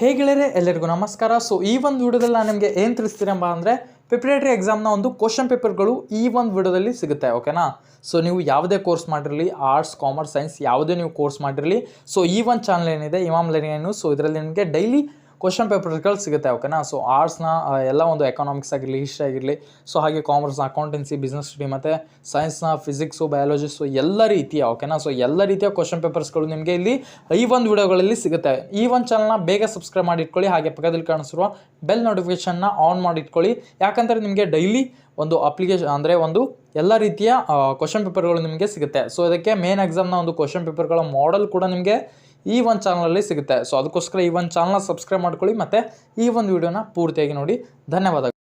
ಹೇಗೆಳರೆ ಎಲ್ಲರಿಗೂ ನಮಸ್ಕಾರ. ಸೊ ಈ ಒಂದು ವಿಡಿಯೋದಲ್ಲಿ ನಾನು ನಿಮಗೆ ಏನು ತಿಳಿಸ್ತೀರಪ್ಪ ಅಂದರೆ ಪ್ರಿಪರೇಟರಿ ಎಕ್ಸಾಮ್ನ ಒಂದು ಕ್ವಶನ್ ಪೇಪರ್ಗಳು ಈ ಒಂದು ವಿಡಿಯೋದಲ್ಲಿ ಸಿಗುತ್ತೆ. ಓಕೆನಾ. ಸೊ ನೀವು ಯಾವುದೇ ಕೋರ್ಸ್ ಮಾಡಿರಲಿ, ಆರ್ಟ್ಸ್, ಕಾಮರ್ಸ್, ಸೈನ್ಸ್ ಯಾವುದೇ ನೀವು ಕೋರ್ಸ್ ಮಾಡಿರಲಿ, ಸೊ ಈ ಒಂದು ಚಾನಲ್ ಏನಿದೆ ಇಮಾಮ್ ಲರ್ನಿಂಗ್ ನ್ಯೂಸ್, ಸೊ ಇದರಲ್ಲಿ ನಿಮಗೆ ಡೈಲಿ ಕ್ವಶನ್ ಪೇಪರ್ಗಳು ಸಿಗುತ್ತೆ. ಓಕೆನಾ. ಸೊ ಆರ್ಟ್ಸ್ನ ಎಲ್ಲ ಒಂದು ಎಕನಾಮಿಕ್ಸ್ ಆಗಿರಲಿ, ಹಿಸ್ಟ್ರಿ ಆಗಿರಲಿ, ಸೊ ಹಾಗೆ ಕಾಮರ್ಸ್ನ ಅಕೌಂಟೆನ್ಸಿ, ಬಿಸ್ನೆಸ್ ಸ್ಟಡಿ, ಮತ್ತು ಸೈನ್ಸ್ನ ಫಿಸಿಕ್ಸು, ಬಯಾಲಜಿ, ಸೊ ಎಲ್ಲ ರೀತಿಯ ಓಕೆನಾ. ಸೊ ಎಲ್ಲ ರೀತಿಯ ಕ್ವಶನ್ ಪೇಪರ್ಸ್ಗಳು ನಿಮಗೆ ಇಲ್ಲಿ ಈ ಒಂದು ವಿಡಿಯೋಗಳಲ್ಲಿ ಸಿಗುತ್ತೆ. ಈ ಒಂದು ಚಾನಲ್ನ ಬೇಗ ಸಬ್ಸ್ಕ್ರೈಬ್ ಮಾಡಿ ಇಟ್ಕೊಳ್ಳಿ, ಹಾಗೆ ಪಕ್ಕದಲ್ಲಿ ಕಾಣಿಸಿರುವ ಬೆಲ್ ನೋಟಿಫಿಕೇಷನ್ನ ಆನ್ ಮಾಡಿ ಇಟ್ಕೊಳ್ಳಿ. ಯಾಕಂದರೆ ನಿಮಗೆ ಡೈಲಿ ಒಂದು ಅಪ್ಲಿಕೇಶನ್ ಅಂದರೆ ಒಂದು ಎಲ್ಲ ರೀತಿಯ ಕ್ವಶನ್ ಪೇಪರ್ಗಳು ನಿಮಗೆ ಸಿಗುತ್ತೆ. ಸೊ ಇದಕ್ಕೆ ಮೇನ್ ಎಕ್ಸಾಮ್ನ ಒಂದು ಕ್ವಶನ್ ಪೇಪರ್ಗಳ ಮಾಡೆಲ್ ಕೂಡ ನಿಮಗೆ ಈ ಒಂದು ಚಾನಲಲ್ಲಿ ಸಿಗುತ್ತೆ. ಸೊ ಅದಕ್ಕೋಸ್ಕರ ಈ ಒಂದು ಚಾನಲ್ನ ಸಬ್ಸ್ಕ್ರೈಬ್ ಮಾಡ್ಕೊಳ್ಳಿ ಮತ್ತು ಈ ಒಂದು ವಿಡಿಯೋನ ಪೂರ್ತಿಯಾಗಿ ನೋಡಿ. ಧನ್ಯವಾದಗಳು.